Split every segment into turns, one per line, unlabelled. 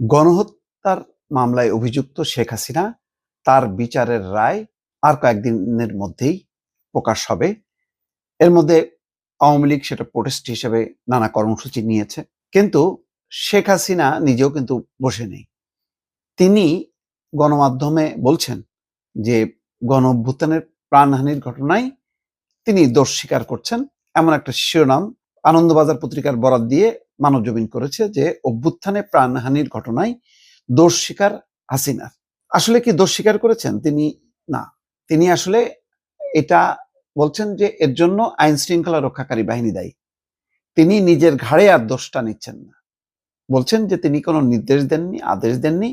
গণহত্যার মামলায় অভিযুক্ত শেখ হাসিনা তার বিচারের রায় আর কয়েকদিনের মধ্যেই প্রকাশ হবে। এর মধ্যে আওয়ামী লীগ সেটা প্রোটেস্ট হিসেবে নানা কর্মসূচি নিয়েছে, কিন্তু শেখ হাসিনা নিজেও কিন্তু বসে নেই। তিনি গণমাধ্যমে বলছেন যে গণ অভ্যুত্থানের প্রাণহানির ঘটনায় তিনি দোষ স্বীকার করছেন, এমন একটা শিরোনাম আনন্দবাজার পত্রিকার বরাত দিয়ে মানবজমিন করেছে যে অভ্যুত্থানে প্রাণহানির ঘটনায় দোষ স্বীকার হাসিনার। আসলে কি দোষ স্বীকার করেছেন তিনি? না, তিনি আসলে এটা বলছেন যে এর জন্য আইন শৃঙ্খলা রক্ষাকারী বাহিনী দায়ী। তিনি নিজের ঘাড়ে আর দোষটা নিচ্ছেন না, বলছেন যে তিনি কোনো নির্দেশ দেননি, আদেশ দেননি,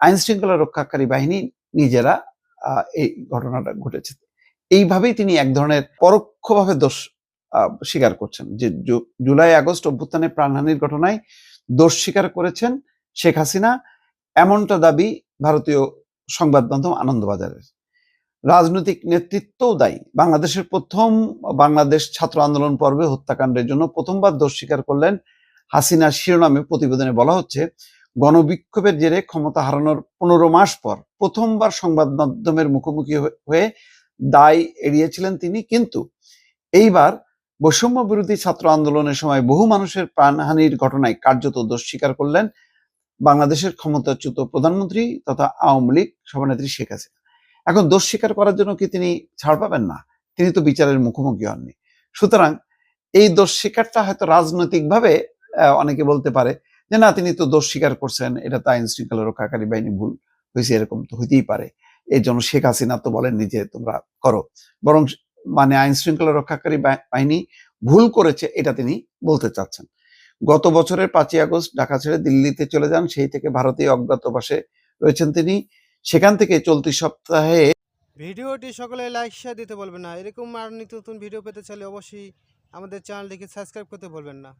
আইন শৃঙ্খলা রক্ষাকারী বাহিনী নিজেরা এই ঘটনাটা ঘটেছে। এইভাবেই তিনি এক ধরনের পরোক্ষভাবে দোষ স্বীকার করছেন যে জুলাই আগস্ট অভ্যুত্থানে প্রাণহানির ঘটনায় দোষ স্বীকার করেছেন শেখ হাসিনা, এমনটা দাবি ভারতীয় সংবাদ মাধ্যম আনন্দবাজারের। রাজনৈতিক নেতৃত্বও দায়ী। বাংলাদেশের প্রথম বাংলাদেশ ছাত্র আন্দোলন পর্বে হত্যাকাণ্ডের জন্য প্রথমবার দোষ স্বীকার করলেন হাসিনা শিরোনামে প্রতিবেদনে বলা হচ্ছে, গণবিক্ষোভের জেরে ক্ষমতা হারানোর 15 মাস পর প্রথমবার সংবাদ মাধ্যমের মুখোমুখি হয়ে দায় এড়িয়েছিলেন তিনি, কিন্তু এইবার বৈষম্য বিরোধী ছাত্র আন্দোলনের সময় বহু মানুষের প্রাণহানির ঘটনায় কার্যত দোষ স্বীকার করলেন বাংলাদেশের ক্ষমতাচ্যুত প্রধানমন্ত্রী তথা আওয়ামী লীগ সভানেত্রী শেখ হাসিনা। এখন দোষ স্বীকার করার জন্য কি তিনি ছাড় পাবেন না? তিনি তো বিচারের মুখোমুখি হননি। সুতরাং এই দোষ স্বীকারটা হয়তো রাজনৈতিকভাবে অনেকে বলতে পারে যে না, তিনি তো দোষ স্বীকার করছেন, এটা তো আইন শৃঙ্খলা রক্ষাকারী বাহিনী ভুল হয়েছে, এরকম তো হইতেই পারে, এই জন্য শেখ হাসিনা তো বলেননি যে তোমরা করো, বরং মানে আইন শৃঙ্খলা রক্ষাকারী বাহিনী ভুল করেছে এটা তিনি বলতে চাচ্ছেন। গত বছরের 5ই আগস্ট ঢাকা ছেড়ে দিল্লিতে চলে যান, সেই থেকে ভারতে অজ্ঞাতবাসে রয়েছেন তিনি। সেখান থেকে চলতি সপ্তাহে
ভিডিওটি সকলে লাইক শেয়ার দিতে বলবেন না। এরকম আর নিত্য নতুন ভিডিও পেতে চাইলে অবশ্যই আমাদের চ্যানেলটিকে সাবস্ক্রাইব করতে বলবেন না।